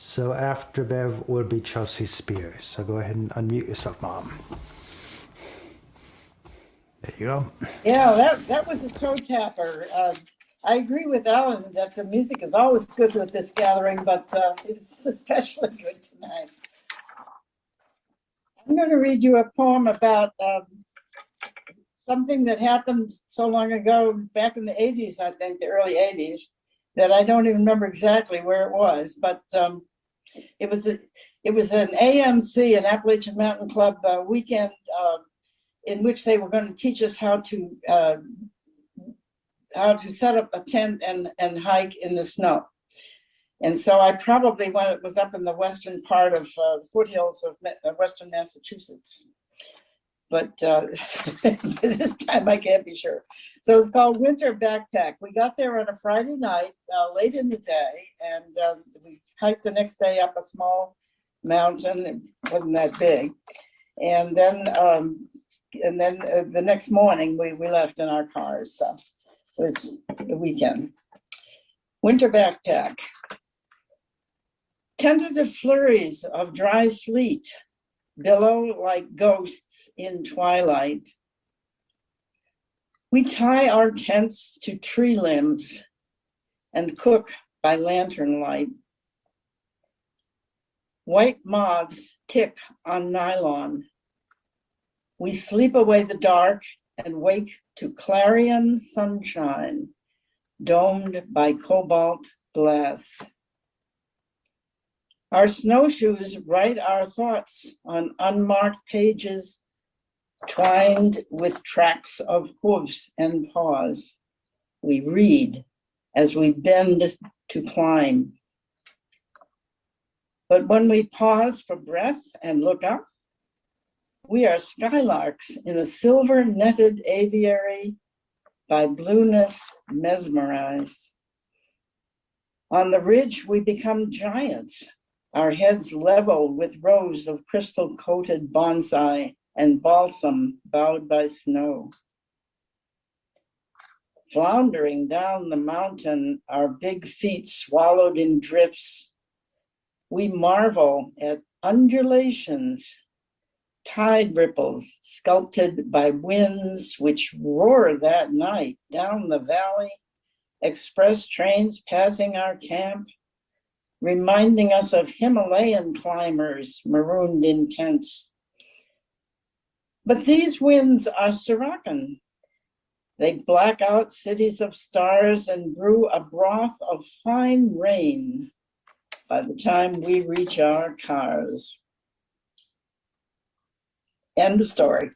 So after Bev will be Chelsea Spears. So go ahead and unmute yourself, Mom. There you go. Yeah, that was a toe tapper. I agree with Ellen that the music is always good with this gathering, but it's especially good tonight. I'm going to read you a poem about something that happened so long ago, back in the 80s, I think, the early 80s, that I don't even remember exactly where it was, but it was an AMC, an Appalachian Mountain Club weekend in which they were going to teach us how to set up a tent and hike in the snow. And so I probably was up in the western part of foothills of western Massachusetts. But this time I can't be sure. So it's called Winter Backpack. We got there on a Friday night, late in the day, and we hiked the next day up a small mountain. It wasn't that big. And then the next morning we left in our cars. So it was the weekend. Winter Backpack. Tentative flurries of dry sleet billow like ghosts in twilight. We tie our tents to tree limbs and cook by lantern light. White moths tick on nylon. We sleep away the dark and wake to clarion sunshine, domed by cobalt glass. Our snowshoes write our thoughts on unmarked pages, twined with tracks of hooves and paws. We read as we bend to climb. But when we pause for breath and look up, we are skylarks in a silver-netted aviary, by blueness mesmerized. On the ridge, we become giants, our heads level with rows of crystal-coated bonsai and balsam bowed by snow. Floundering down the mountain, our big feet swallowed in drifts, we marvel at undulations, tide ripples sculpted by winds which roar that night down the valley, express trains passing our camp, reminding us of Himalayan climbers marooned in tents. But these winds are Siroccan. They black out cities of stars and brew a broth of fine rain by the time we reach our cars. End of story.